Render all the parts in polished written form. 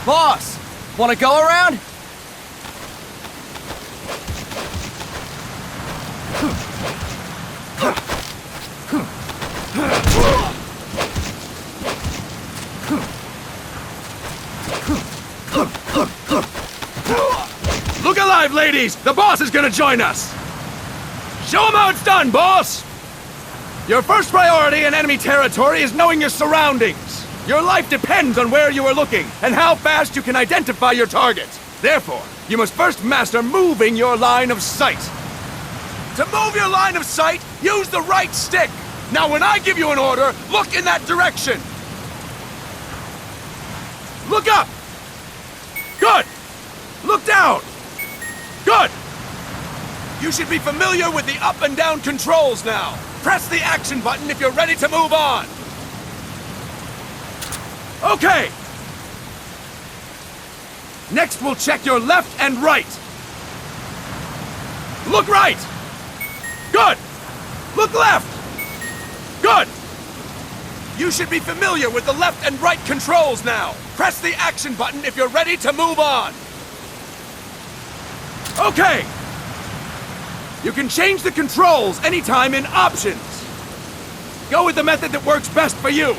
Boss, wanna go around? Look alive, ladies! The boss is gonna join us! Show him how it's done, boss! Your first priority in enemy territory is knowing your surroundings. Your life depends on where you are looking and how fast you can identify your target. Therefore, you must first master moving your line of sight. To move your line of sight, use the right stick. Now when I give you an order, look in that direction. Look up! Good! Look down! Good! You should be familiar with the up and down controls now. Press the action button if you're ready to move on. Okay! Next we'll check your left and right. Look right! Good! Look left! Good! You should be familiar with the left and right controls now. Press the action button if you're ready to move on. Okay! You can change the controls anytime in Options. Go with the method that works best for you.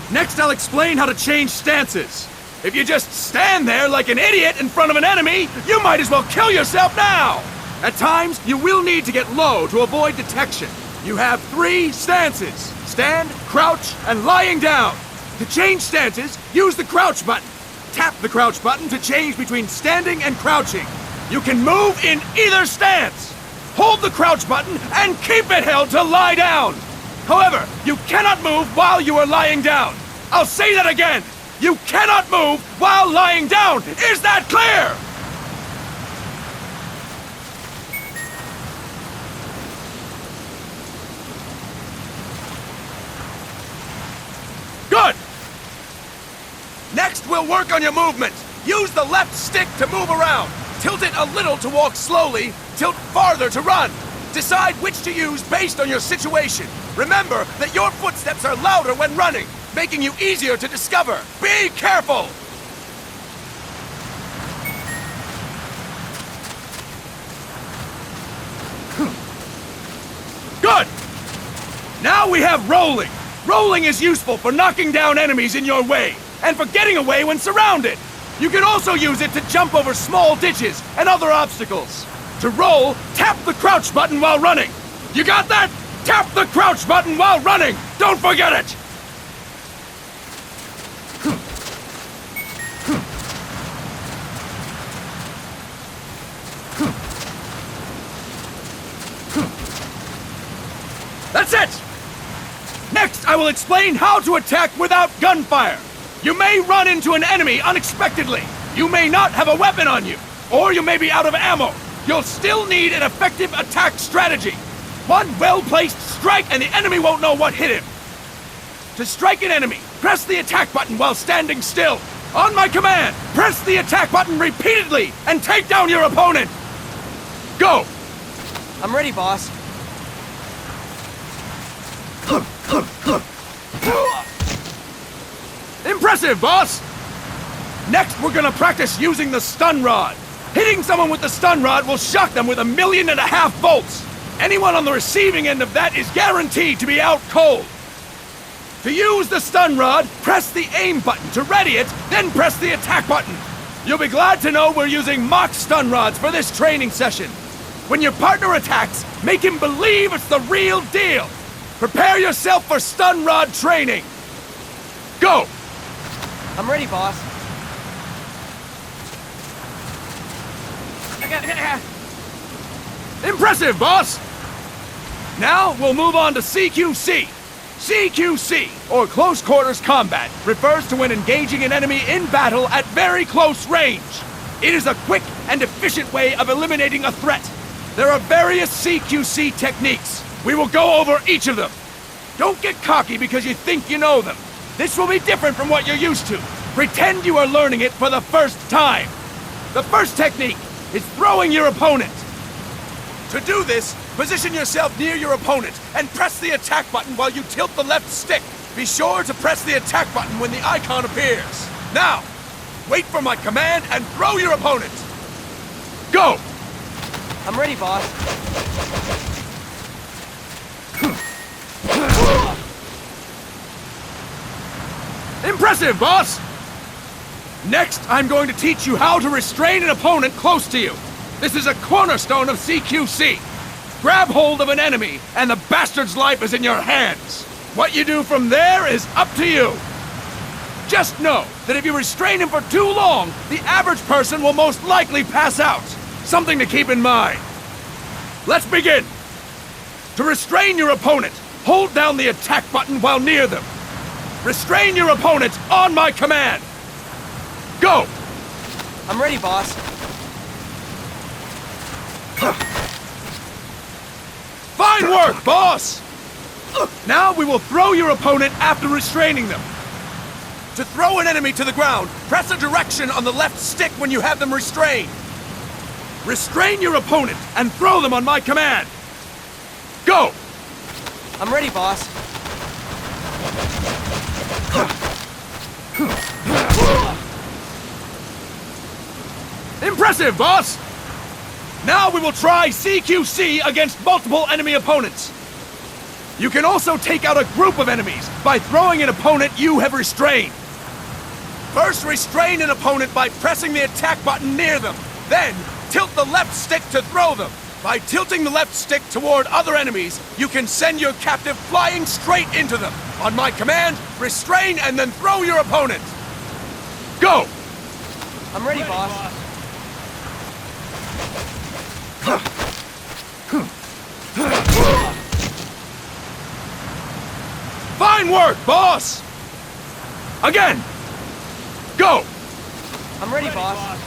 Next, I'll explain how to change stances. If you just stand there like an idiot in front of an enemy, you might as well kill yourself now! At times, you will need to get low to avoid detection. You have 3 stances: stand, crouch, and lying down. To change stances, use the crouch button. Tap the crouch button to change between standing and crouching. You can move in either stance. Hold the crouch button and keep it held to lie down. However, you cannot move while you are lying down. I'll say that again. You cannot move while lying down. Is that clear? Good. Next, we'll work on your movement. Use the left stick to move around. Tilt it a little to walk slowly, tilt farther to run. Decide which to use based on your situation. Remember that your footsteps are louder when running, making you easier to discover. Be careful! Good! Now we have rolling. Rolling is useful for knocking down enemies in your way, and for getting away when surrounded. You can also use it to jump over small ditches and other obstacles. To roll, tap the crouch button while running. You got that? Tap the crouch button while running! Don't forget it! That's it! Next, I will explain how to attack without gunfire. You may run into an enemy unexpectedly. You may not have a weapon on you, or you may be out of ammo. You'll still need an effective attack strategy. One well-placed strike and the enemy won't know what hit him. To strike an enemy, press the attack button while standing still. On my command, press the attack button repeatedly and take down your opponent. Go! I'm ready, boss. Impressive, boss! Next, we're gonna practice using the stun rod. Hitting someone with the stun rod will shock them with 1.5 million volts. Anyone on the receiving end of that is guaranteed to be out cold. To use the stun rod, press the aim button to ready it, then press the attack button. You'll be glad to know we're using mock stun rods for this training session. When your partner attacks, make him believe it's the real deal. Prepare yourself for stun rod training. Go! I'm ready, boss. Impressive, boss! Now, we'll move on to CQC. CQC, or Close Quarters Combat, refers to when engaging an enemy in battle at very close range. It is a quick and efficient way of eliminating a threat. There are various CQC techniques. We will go over each of them. Don't get cocky because you think you know them. This will be different from what you're used to. Pretend you are learning it for the first time. The first technique is throwing your opponent. To do this, position yourself near your opponent and press the attack button while you tilt the left stick. Be sure to press the attack button when the icon appears. Now, Wait for my command and throw your opponent! Go! I'm ready, boss. Impressive, boss! Next, I'm going to teach you how to restrain an opponent close to you. This is a cornerstone of CQC. Grab hold of an enemy, and the bastard's life is in your hands. What you do from there is up to you. Just know that if you restrain him for too long, the average person will most likely pass out. Something to keep in mind. Let's begin. To restrain your opponent, hold down the attack button while near them. Restrain your opponent on my command. Go! I'm ready, boss. Fine work, boss! Now we will throw your opponent after restraining them. To throw an enemy to the ground, press a direction on the left stick when you have them restrained. Restrain your opponent and throw them on my command. Go! I'm ready, boss. Impressive, boss! Now we will try CQC against multiple enemy opponents. You can also take out a group of enemies by throwing an opponent you have restrained. First, restrain an opponent by pressing the attack button near them. Then, tilt the left stick to throw them. By tilting the left stick toward other enemies, you can send your captive flying straight into them. On my command, restrain and then throw your opponent. Go! I'm ready, boss. Fine work, boss! Again! Go! I'm ready, boss.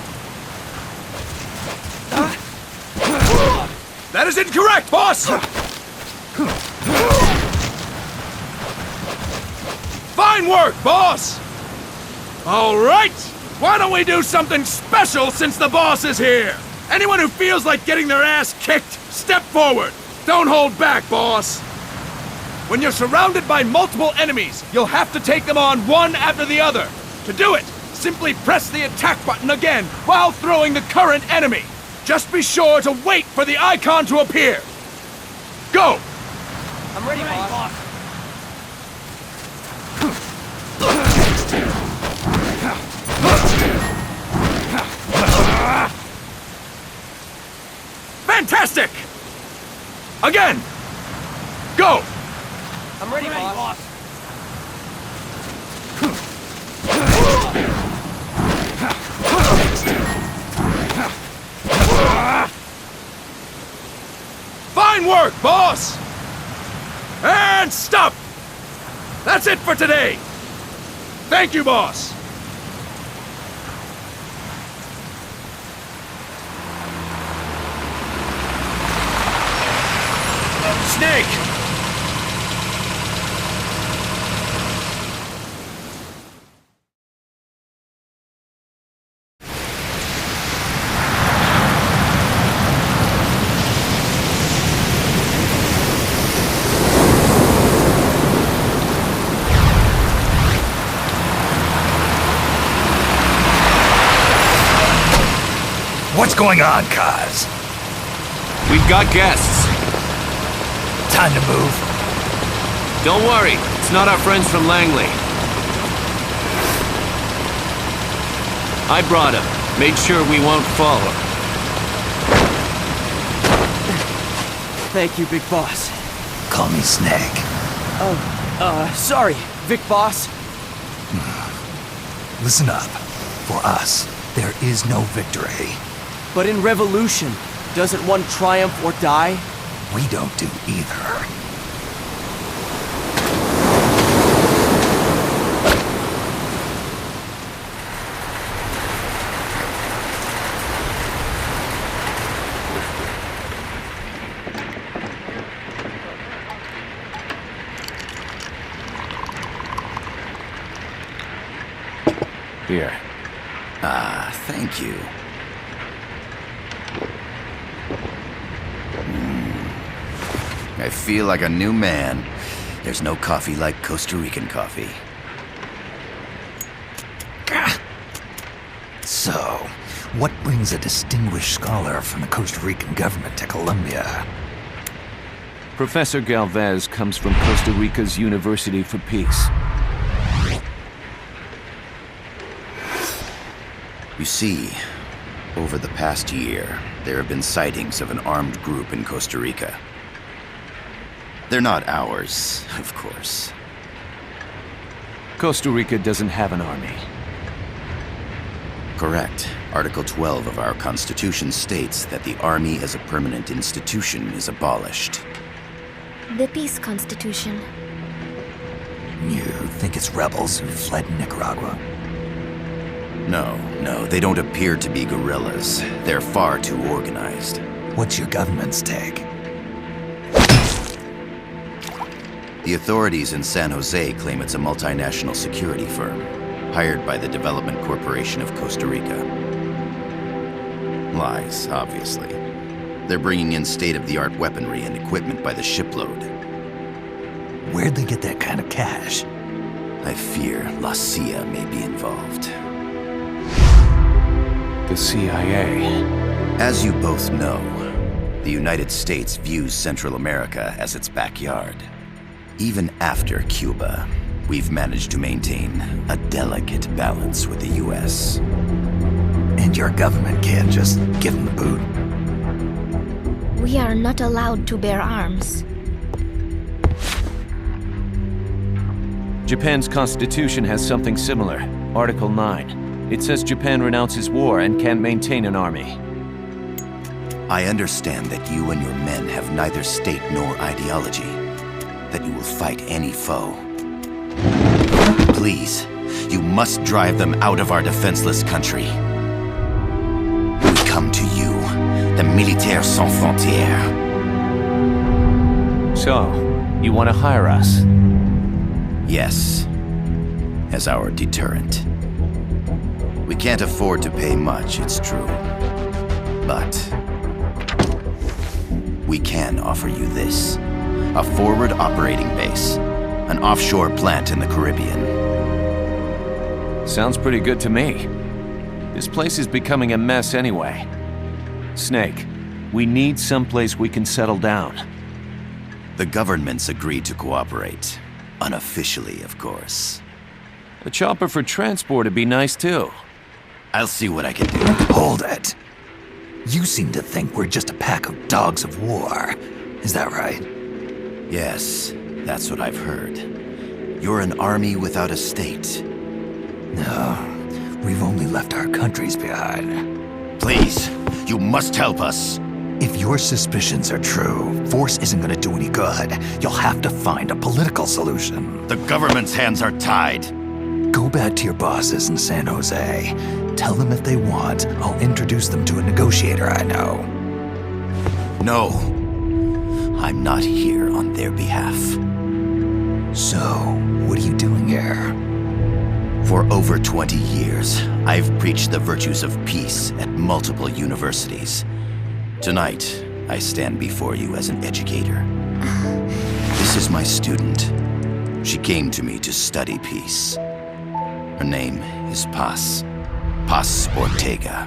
That is incorrect, boss! Fine work, boss! All right! Why don't we do something special since the boss is here? Anyone who feels like getting their ass kicked, step forward! Don't hold back, boss! When you're surrounded by multiple enemies, you'll have to take them on one after the other. To do it, simply press the attack button again while throwing the current enemy. Just be sure to wait for the icon to appear. Go! I'm ready, boss. Fantastic! Again! Go! I'm ready, boss. Fine work, boss! And stop! That's it for today! Thank you, boss! Snake! What's going on, Kaz? We've got guests. Time to move. Don't worry, it's not our friends from Langley. I brought him. Made sure we won't follow. Thank you, Big Boss. Call me Snake. Sorry, Vic Boss. Listen up. For us, there is no victory. But in Revolution, doesn't one triumph or die? We don't do either. Here. Thank you. I feel like a new man. There's no coffee like Costa Rican coffee. So, what brings a distinguished scholar from the Costa Rican government to Colombia? Professor Galvez comes from Costa Rica's University for Peace. You see, over the past year, there have been sightings of an armed group in Costa Rica. They're not ours, of course. Costa Rica doesn't have an army. Correct. Article 12 of our Constitution states that the Army as a permanent institution is abolished. The Peace Constitution. You think it's rebels who fled Nicaragua? No, they don't appear to be guerrillas. They're far too organized. What's your government's take? The authorities in San Jose claim it's a multinational security firm, hired by the Development Corporation of Costa Rica. Lies, obviously. They're bringing in state-of-the-art weaponry and equipment by the shipload. Where'd they get that kind of cash? I fear La CIA may be involved. The CIA. As you both know, the United States views Central America as its backyard. Even after Cuba, we've managed to maintain a delicate balance with the US. And your government can't just give them the boot? We are not allowed to bear arms. Japan's constitution has something similar. Article 9. It says Japan renounces war and can't maintain an army. I understand that you and your men have neither state nor ideology. That you will fight any foe. Please, you must drive them out of our defenseless country. We come to you, the Militaires Sans Frontières. So, you want to hire us? Yes, as our deterrent. We can't afford to pay much, it's true. But we can offer you this. A forward operating base. An offshore plant in the Caribbean. Sounds pretty good to me. This place is becoming a mess anyway. Snake, we need someplace we can settle down. The government's agreed to cooperate. Unofficially, of course. A chopper for transport would be nice too. I'll see what I can do. Hold it. You seem to think we're just a pack of dogs of war. Is that right? Yes, that's what I've heard. You're an army without a state. No, we've only left our countries behind. Please, you must help us. If your suspicions are true, force isn't gonna do any good. You'll have to find a political solution. The government's hands are tied. Go back to your bosses in San Jose. Tell them if they want, I'll introduce them to a negotiator I know. No. I'm not here on their behalf. So, what are you doing here? For over 20 years, I've preached the virtues of peace at multiple universities. Tonight, I stand before you as an educator. This is my student. She came to me to study peace. Her name is Paz. Paz Ortega.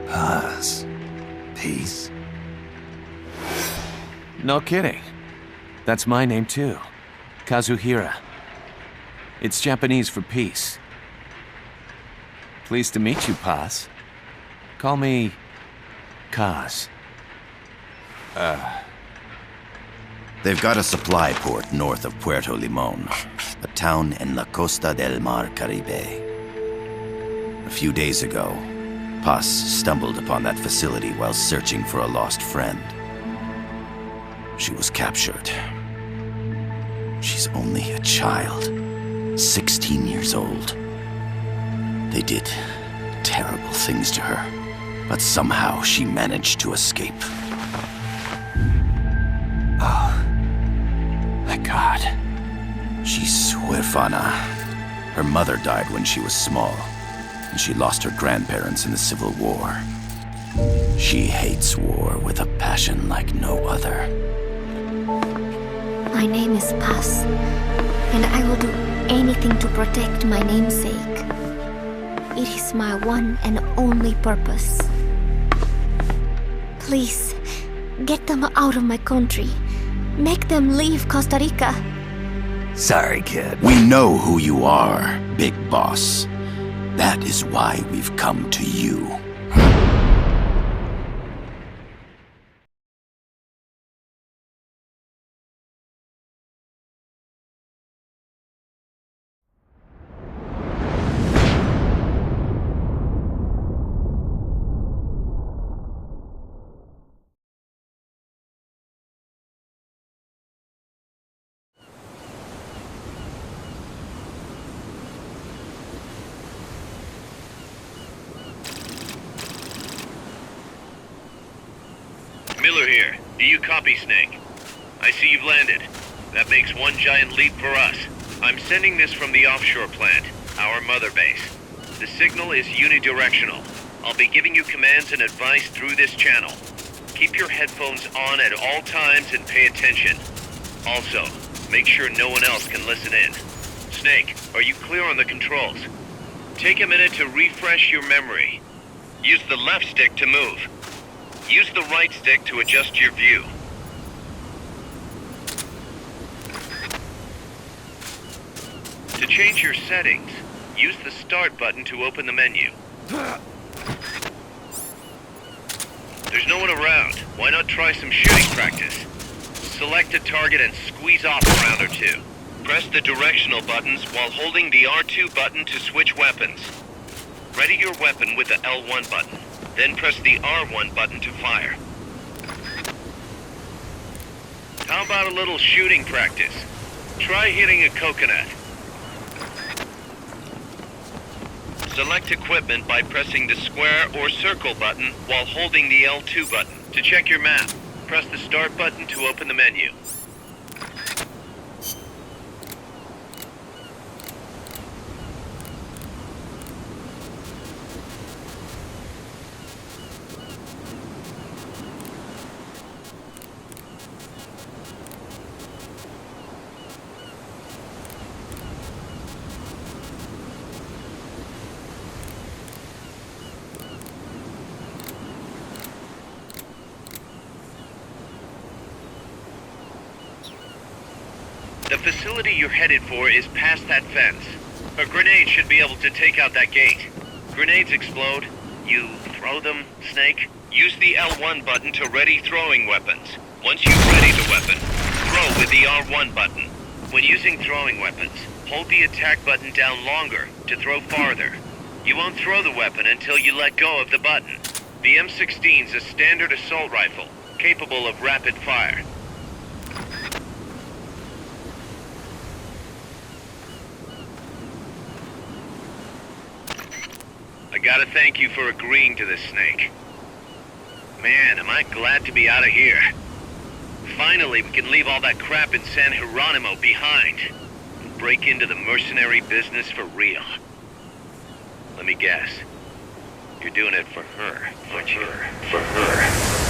Paz. Peace. No kidding. That's my name too. Kazuhira. It's Japanese for peace. Pleased to meet you, Paz. Call me Kaz. They've got a supply port north of Puerto Limon, a town in La Costa del Mar Caribe. A few days ago, Paz stumbled upon that facility while searching for a lost friend. She was captured. She's only a child, 16 years old. They did terrible things to her, but somehow she managed to escape. Thank God. She's huérfana. Her mother died when she was small, and she lost her grandparents in the Civil War. She hates war with a passion like no other. My name is Paz, and I will do anything to protect my namesake. It is my one and only purpose. Please, get them out of my country. Make them leave Costa Rica. Sorry, kid. We know who you are, Big Boss. That is why we've come to you. Miller here. Do you copy, Snake? I see you've landed. That makes one giant leap for us. I'm sending this from the offshore plant, our mother base. The signal is unidirectional. I'll be giving you commands and advice through this channel. Keep your headphones on at all times and pay attention. Also, make sure no one else can listen in. Snake, are you clear on the controls? Take a minute to refresh your memory. Use the left stick to move. Use the right stick to adjust your view. To change your settings, use the Start button to open the menu. There's no one around. Why not try some shooting practice? Select a target and squeeze off a round or two. Press the directional buttons while holding the R2 button to switch weapons. Ready your weapon with the L1 button. Then press the R1 button to fire. How about a little shooting practice? Try hitting a coconut. Select equipment by pressing the square or circle button while holding the L2 button. To check your map, press the Start button to open the menu. The facility you're headed for is past that fence. A grenade should be able to take out that gate. Grenades explode. You throw them, Snake? Use the L1 button to ready throwing weapons. Once you've readied the weapon, throw with the R1 button. When using throwing weapons, hold the attack button down longer to throw farther. You won't throw the weapon until you let go of the button. The M16's a standard assault rifle, capable of rapid fire. I gotta thank you for agreeing to this, Snake. Man, am I glad to be out of here. Finally, we can leave all that crap in San Geronimo behind and break into the mercenary business for real. Let me guess. You're doing it for her, aren't you? For her.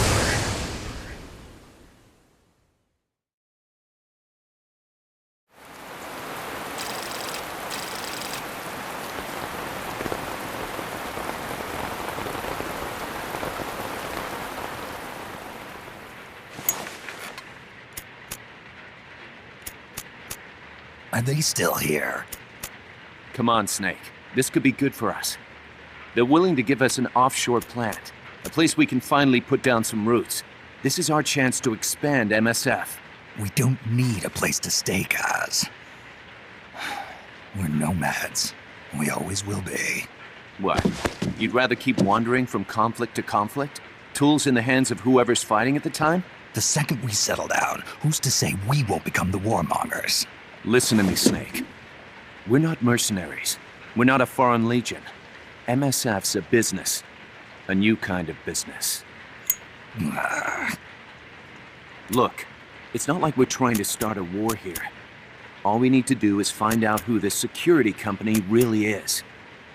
Are they still here? Come on, Snake. This could be good for us. They're willing to give us an offshore plant, a place we can finally put down some roots. This is our chance to expand MSF. We don't need a place to stay, Kaz. We're nomads. We always will be. What? You'd rather keep wandering from conflict to conflict? Tools in the hands of whoever's fighting at the time? The second we settle down, who's to say we won't become the warmongers? Listen to me, Snake. We're not mercenaries. We're not a foreign legion. MSF's a business. A new kind of business. Look, it's not like we're trying to start a war here. All we need to do is find out who this security company really is.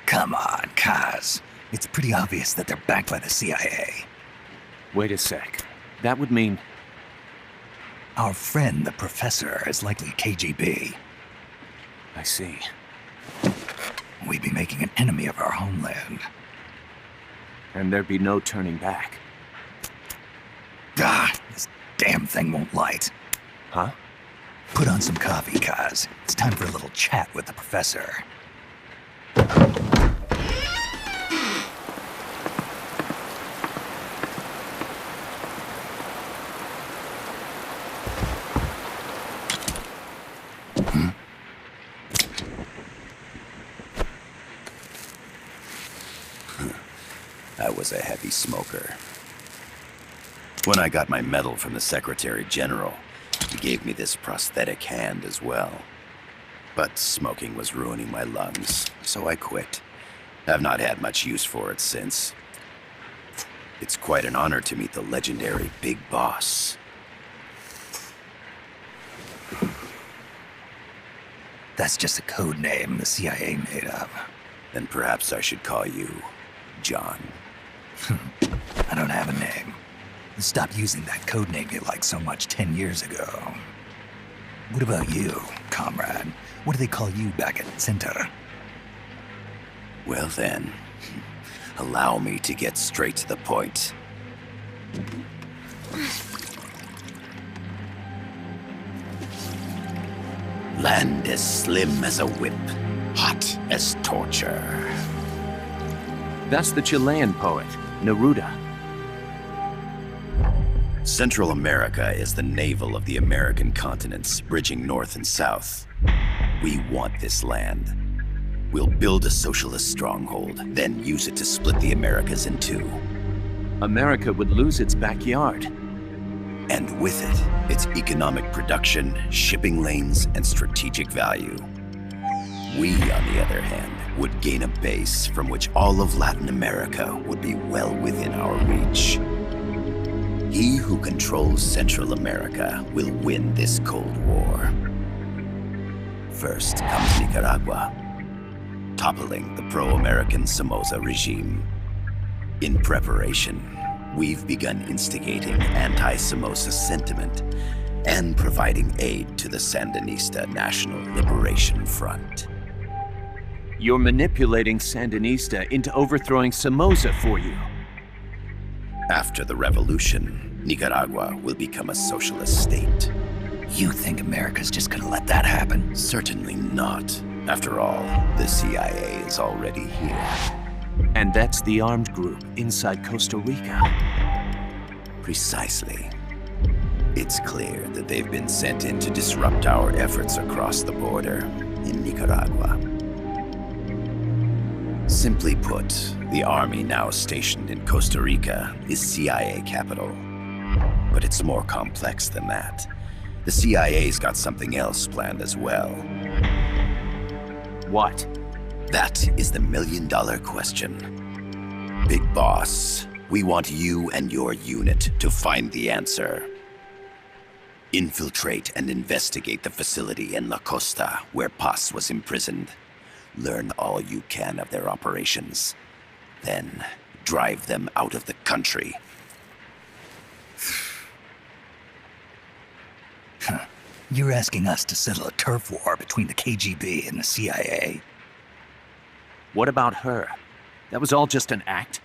Come on, Kaz. It's pretty obvious that they're backed by the CIA. Wait a sec. That would mean... Our friend, the professor, is likely KGB. I see. we'd be making an enemy of our homeland. And there'd be no turning back. Ah, this damn thing won't light. Huh? Put on some coffee, Kaz. It's time for a little chat with the professor. I was a heavy smoker. When I got my medal from the Secretary General, he gave me this prosthetic hand as well. But smoking was ruining my lungs, so I quit. I've not had much use for it since. It's quite an honor to meet the legendary Big Boss. That's just a code name the CIA made up. Then perhaps I should call you John. I don't have a name. Stop using that code name you liked so much 10 years ago. What about you, comrade? What do they call you back at Center? Well then, allow me to get straight to the point. Land as slim as a whip, hot as torture. That's the Chilean poet, Neruda. Central America is the navel of the American continents, bridging north and south. We want this land. We'll build a socialist stronghold, then use it to split the Americas in two. America would lose its backyard. And with it, its economic production, shipping lanes, and strategic value. We, on the other hand, would gain a base from which all of Latin America would be well within our reach. He who controls Central America will win this Cold War. First comes Nicaragua, toppling the pro-American Somoza regime. In preparation, we've begun instigating anti-Somoza sentiment and providing aid to the Sandinista National Liberation Front. You're manipulating Sandinista into overthrowing Somoza for you. After the revolution, Nicaragua will become a socialist state. You think America's just gonna let that happen? Certainly not. After all, the CIA is already here. And that's the armed group inside Costa Rica. Precisely. It's clear that they've been sent in to disrupt our efforts across the border in Nicaragua. Simply put, the army now stationed in Costa Rica is CIA capital. But it's more complex than that. The CIA's got something else planned as well. What? That is the million-dollar question. Big Boss, we want you and your unit to find the answer. Infiltrate and investigate the facility in La Costa where Paz was imprisoned. Learn all you can of their operations. Then, drive them out of the country. You're asking us to settle a turf war between the KGB and the CIA? What about her? That was all just an act?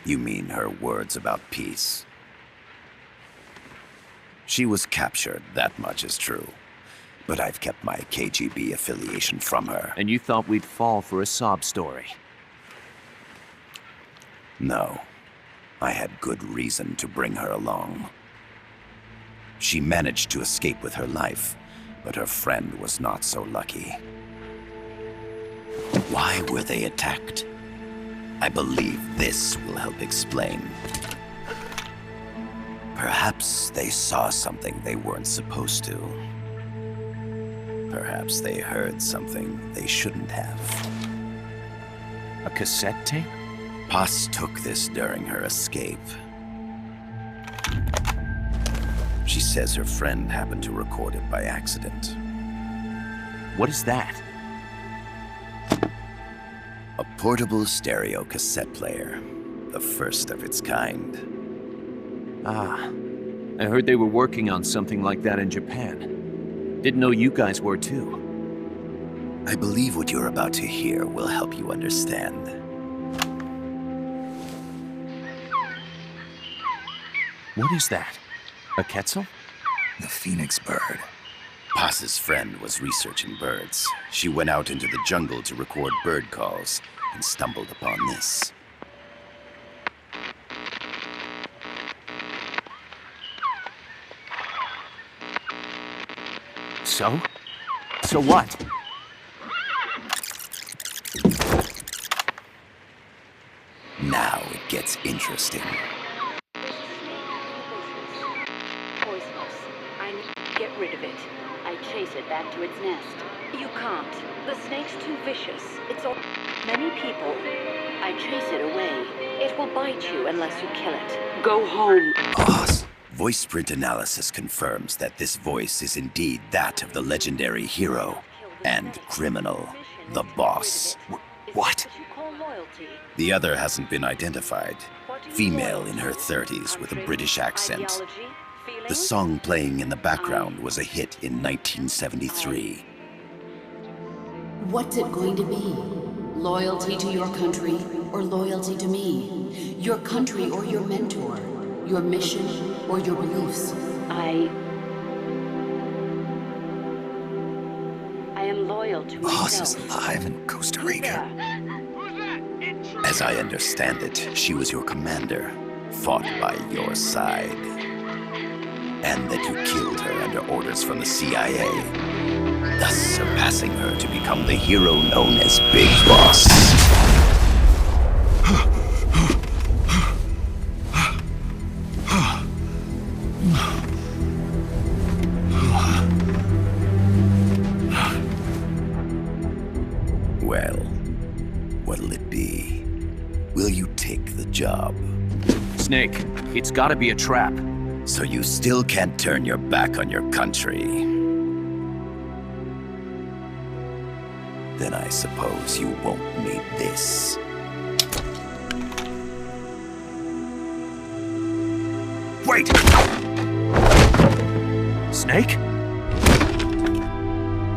You mean her words about peace? She was captured, that much is true. But I've kept my KGB affiliation from her. And you thought we'd fall for a sob story? No. I had good reason to bring her along. She managed to escape with her life, but her friend was not so lucky. Why were they attacked? I believe this will help explain. Perhaps they saw something they weren't supposed to. Perhaps they heard something they shouldn't have. A cassette tape? Paz took this during her escape. She says her friend happened to record it by accident. What is that? A portable stereo cassette player. The first of its kind. Ah, I heard they were working on something like that in Japan. Didn't know you guys were too. I believe what you're about to hear will help you understand. What is that? A quetzal? The phoenix bird. Paz's friend was researching birds. She went out into the jungle to record bird calls and stumbled upon this. So? So what? Now it gets interesting. Poisonous. I need to get rid of it. I chase it back to its nest. You can't. The snake's too vicious. It's all many people. I chase it away. It will bite you unless you kill it. Go home. Boss. Voice print analysis confirms that this voice is indeed that of the legendary hero and criminal, the boss. What? The other hasn't been identified. Female in her 30s with a British accent. The song playing in the background was a hit in 1973. What's it going to be? Loyalty to your country or loyalty to me? Your country or your mentor? Your mission or your beliefs? I am loyal to Boss myself. is alive in Costa Rica. As I understand it, she was your commander, fought by your side. And that you killed her under orders from the CIA, thus surpassing her to become the hero known as Big Boss. Well, what'll it be? Will you take the job? Snake, it's gotta be a trap. So you still can't turn your back on your country? Then I suppose you won't need this. Wait! Snake?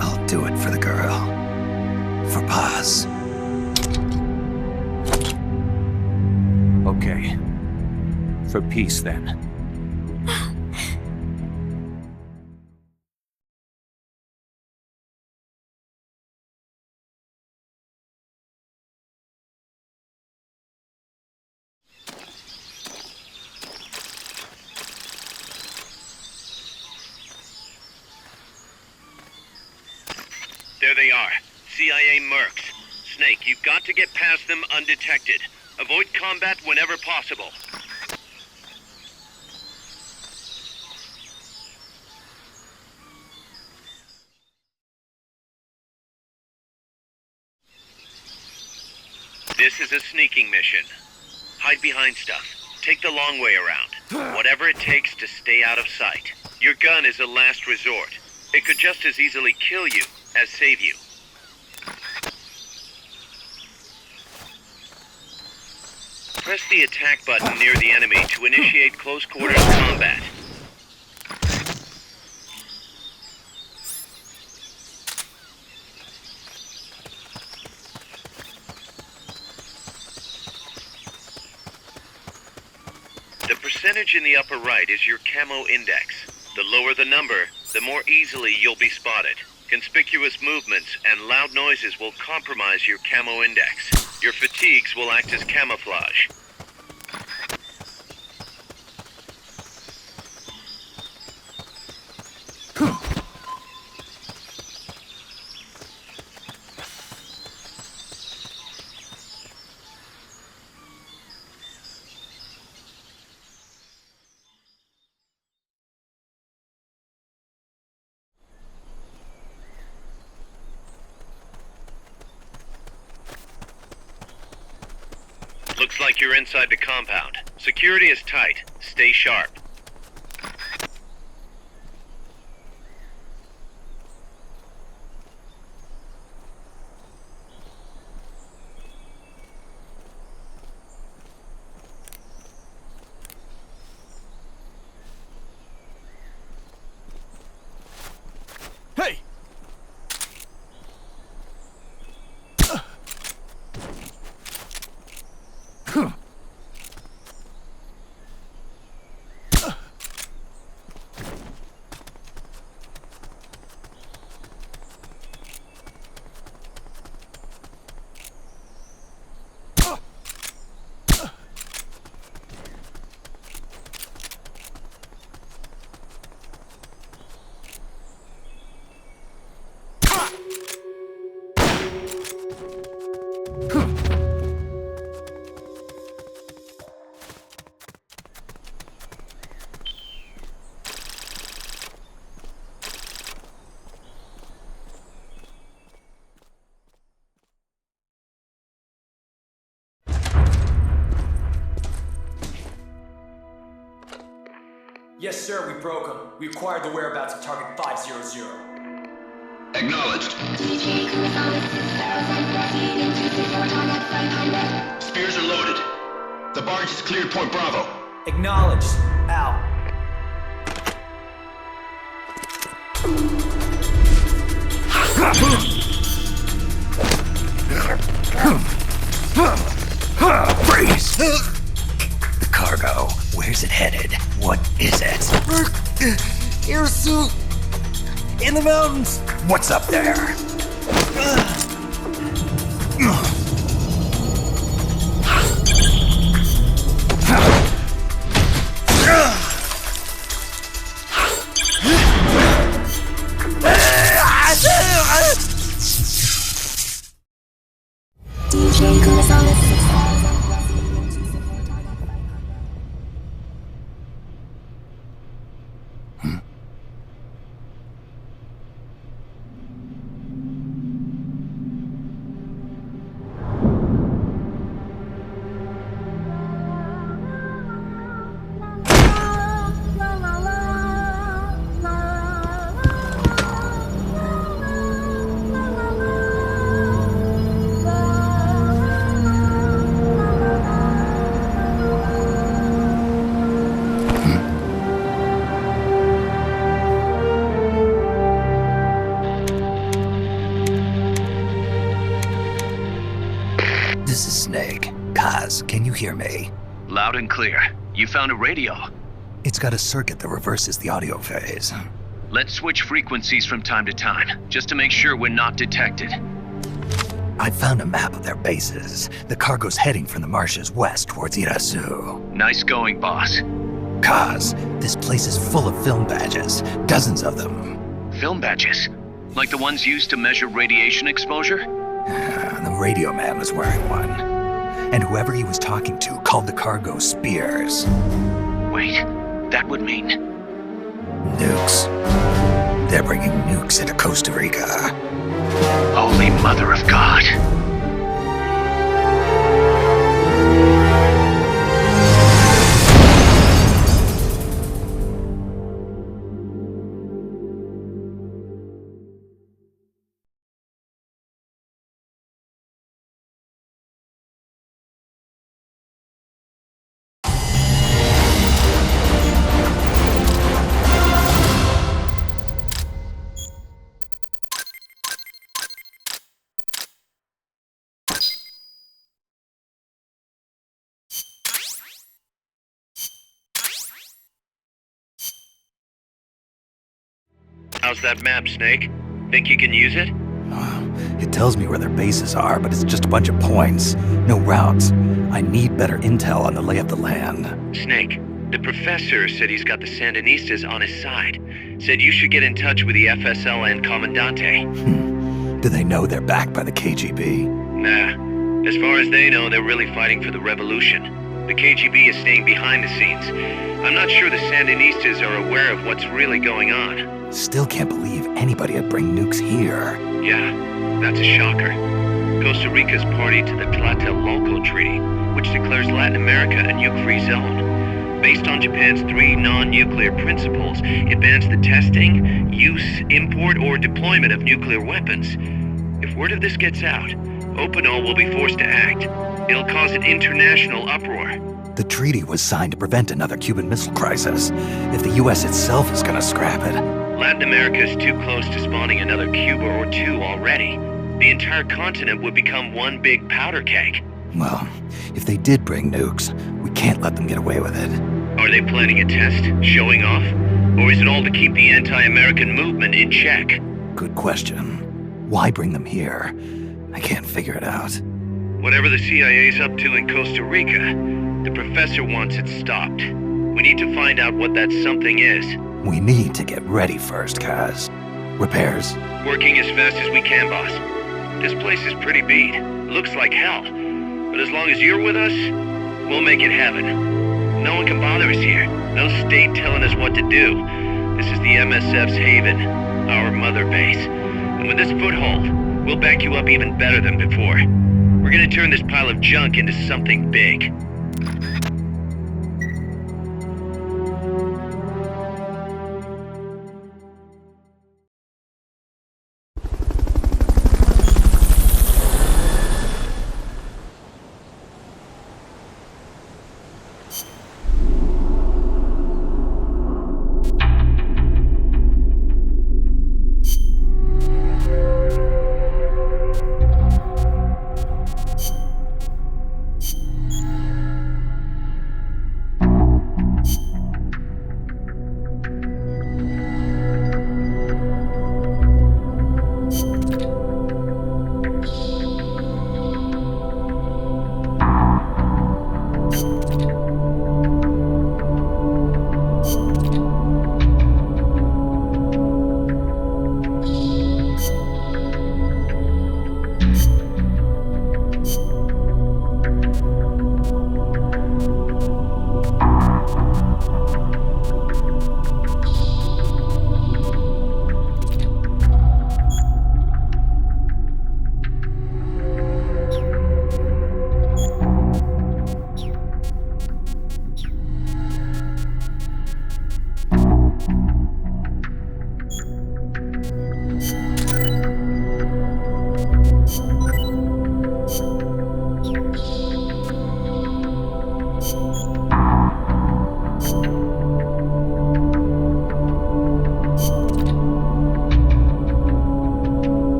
I'll do it for the girl. For Paz. Okay. For peace, then. There they are. CIA mercs. Snake, you've got to get past them undetected. Avoid combat whenever possible. This is a sneaking mission. Hide behind stuff. Take the long way around. Whatever it takes to stay out of sight. Your gun is a last resort. It could just as easily kill you as save you. Press the attack button near the enemy to initiate close quarters combat. The percentage in the upper right is your camo index. The lower the number, the more easily you'll be spotted. Conspicuous movements and loud noises will compromise your camo index. Your fatigues will act as camouflage. Looks like you're inside the compound. Security is tight. Stay sharp. Hey! Yes, sir, we broke them. We acquired the whereabouts of target 500. Acknowledged. Spears are loaded. The barge is cleared Point Bravo. Acknowledged. Out. Freeze! The cargo, where's it headed? What is it? Air suit! In the mountains! What's up there? This is Snake. Kaz, can you hear me? Loud and clear. You found a radio. It's got a circuit that reverses the audio phase. Let's switch frequencies from time to time, just to make sure we're not detected. I found a map of their bases. The cargo's heading from the marshes west towards Irasu. Nice going, boss. Kaz, this place is full of film badges. Dozens of them. Film badges? Like the ones used to measure radiation exposure? The radio man was wearing one. And whoever he was talking to called the cargo Spears. Wait, that would mean... Nukes. They're bringing nukes into Costa Rica. Holy Mother of God. How's that map, Snake? Think you can use it? It tells me where their bases are, but it's just a bunch of points. No routes. I need better intel on the lay of the land. Snake, the professor said he's got the Sandinistas on his side. Said you should get in touch with the FSL and Commandante. Do they know they're backed by the KGB? Nah. As far as they know, they're really fighting for the revolution. The KGB is staying behind the scenes. I'm not sure the Sandinistas are aware of what's really going on. Still can't believe anybody would bring nukes here. Yeah, that's a shocker. Costa Rica's party to the Tlatelolco Treaty, which declares Latin America a nuke-free zone. Based on Japan's 3 non-nuclear principles, it bans the testing, use, import, or deployment of nuclear weapons. If word of this gets out, Opano will be forced to act. It'll cause an international uproar. The treaty was signed to prevent another Cuban Missile Crisis. If the U.S. itself is gonna scrap it... Latin America is too close to spawning another Cuba or 2 already. The entire continent would become one big powder keg. Well, if they did bring nukes, we can't let them get away with it. Are they planning a test? Showing off? Or is it all to keep the anti-American movement in check? Good question. Why bring them here? I can't figure it out. Whatever the CIA's up to in Costa Rica, the professor wants it stopped. We need to find out what that something is. We need to get ready first, Kaz. Repairs? Working as fast as we can, boss. This place is pretty beat. Looks like hell. But as long as you're with us, we'll make it heaven. No one can bother us here. No state telling us what to do. This is the MSF's haven, our mother base. And with this foothold, we'll back you up even better than before. We're gonna turn this pile of junk into something big.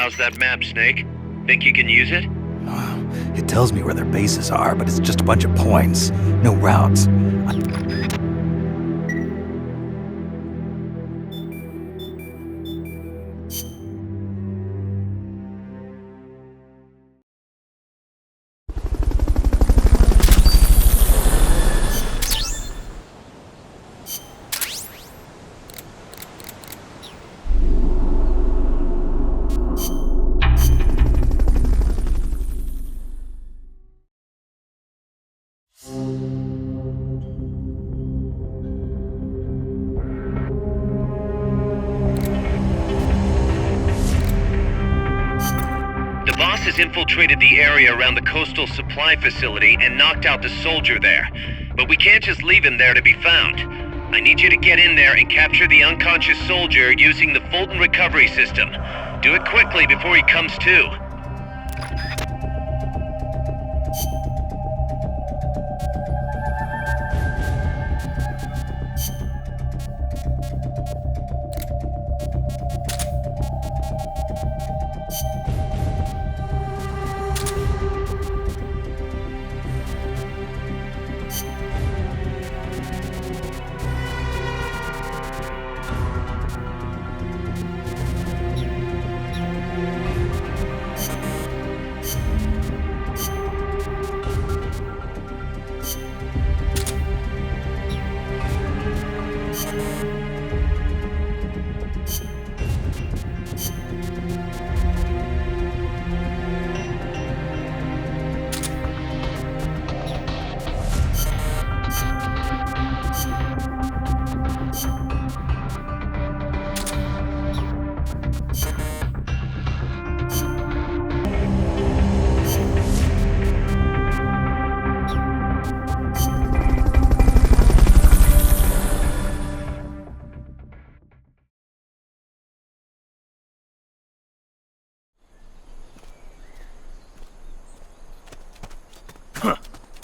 How's that map, Snake? Think you can use it? It tells me where their bases are, but it's just a bunch of points. No routes. The boss has infiltrated the area around the coastal supply facility and knocked out the soldier there. But we can't just leave him there to be found. I need you to get in there and capture the unconscious soldier using the Fulton recovery system. Do it quickly before he comes to.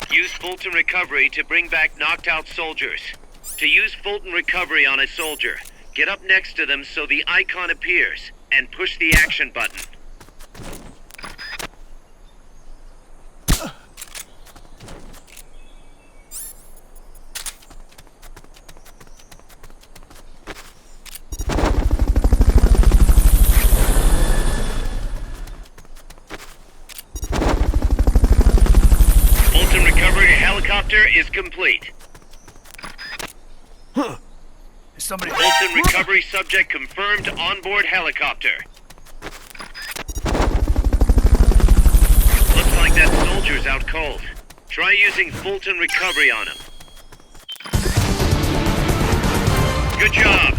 Use Fulton Recovery to bring back knocked out soldiers. To use Fulton Recovery on a soldier, get up next to them so the icon appears, and push the action button. Fulton Recovery helicopter is complete. Somebody. Fulton Recovery subject confirmed onboard helicopter. Looks like that soldier's out cold. Try using Fulton Recovery on him. Good job.